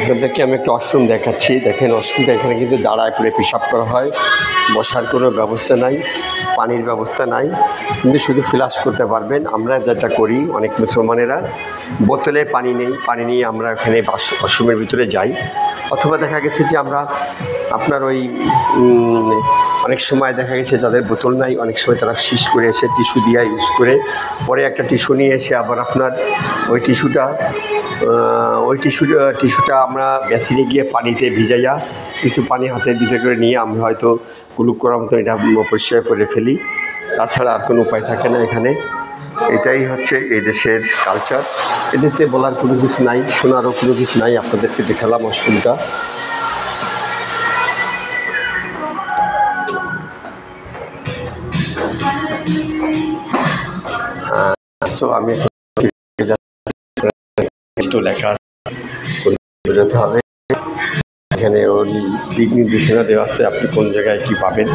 আপনাদেরকে আমি একটা ওয়াশরুম দেখাচ্ছি। দেখেন ওয়াশরুমটা এখানে কিন্তু দাঁড়ায় করে পেশাব করা হয়, বসার কোনো ব্যবস্থা নাই, পানির ব্যবস্থা নাই, কিন্তু শুধু ফ্লাশ করতে পারবেন। আমরা যেটা করি অনেক মুসলমানেরা বোতলে পানি নেই, পানি নিয়ে আমরা ওখানে ওয়াশরুমের ভিতরে যাই, অথবা দেখা গেছে যে আমরা আপনার ওই অনেক সময় দেখা গেছে যাদের বোতল নাই, অনেক সময় তারা শীষ করে এসে টিস্যু দিয়ে ইউজ করে, পরে একটা টিস্যু নিয়ে এসে আবার আপনার ওই টিস্যুটা আমরা বেসিনে গিয়ে পানিতে ভিজাইয়া কিছু পানি হাতে ভিজে করে নিয়ে আমরা হয়তো কুলুপ করার মতো এটা পরিষ্কার করে ফেলি। তাছাড়া আর কোনো উপায় থাকে না এখানে। এটাই হচ্ছে এই দেশের কালচার। এদেশে বলার কোনো কিছু নাই, শোনারও কোনো কিছু নাই। আপনাদেরকে দেখালাম অসুবিধা। তো আমি লেখা বোঝাতে হবে, এখানে ওর দিক নির্দেশনা দেওয়া আছে আপনি কোন জায়গায় কী পাবেন।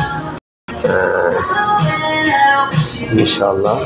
ইনশাআল্লাহ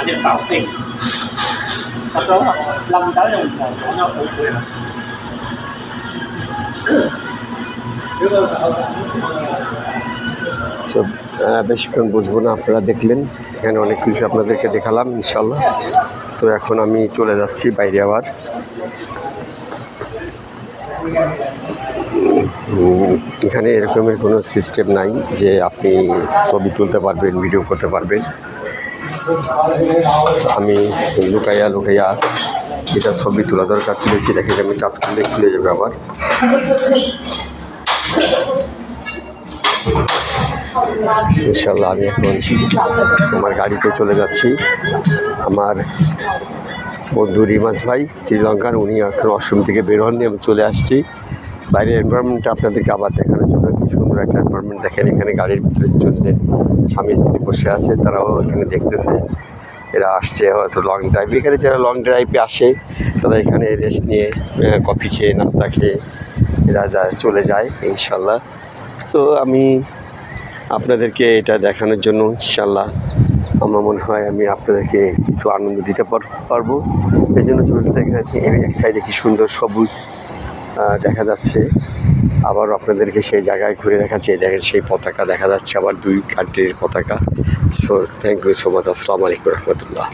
Để bảo tình có số lâm tới đồng hồ của nó cũng সব বেশিক্ষণ বুঝবো না, আপনারা দেখলেন এখানে অনেক কিছু আপনাদেরকে দেখালাম ইনশাল্লাহ। তো এখন আমি চলে যাচ্ছি বাইরে। আবার এখানে এরকমের কোনো সিস্টেম নাই যে আপনি ছবি তুলতে পারবেন, ভিডিও করতে পারবেন। আমি লুকাইয়া এটা ছবি তোলা দরকার তুলেছি। দেখেন আমি টাচ করলে খুলে যাবে আবার। ইনশাল্লাহ আমি এখন আমার গাড়িতে চলে যাচ্ছি। আমার বন্ধু রিমাজ ভাই শ্রীলঙ্কার, উনি এখন ওয়াশরুম থেকে বের হননি, আমি চলে আসছি। বাইরের এনভায়রনমেন্টটা আপনাদেরকে আবার দেখানোর জন্য। কি সুন্দর একটা এনভায়রনমেন্ট দেখেন। এখানে গাড়ির ভিতরে চললে স্বামী স্ত্রী বসে আছে, তারাও এখানে দেখতেছে। এরা আসছে হয়তো লং ড্রাইভ। এখানে যারা লং ড্রাইভে আসে তারা এখানে রেস্ট নিয়ে কফি খেয়ে নাস্তা খেয়ে এরা চলে যায় ইনশাল্লাহ। তো আমি আপনাদেরকে এটা দেখানোর জন্য ইনশাল্লাহ আমার মনে হয় আমি আপনাদেরকে কিছু আনন্দ দিতে পারবো। এই জন্য এক সাইডে কি সুন্দর সবুজ দেখা যাচ্ছে। আবারও আপনাদেরকে সেই জায়গায় ঘুরে দেখাচ্ছি। দেখেন সেই পতাকা দেখা যাচ্ছে, আবার 2 কান্ট্রির পতাকা। So thank you so much. আসসালামু আলাইকুম রহমতুল্লাহ।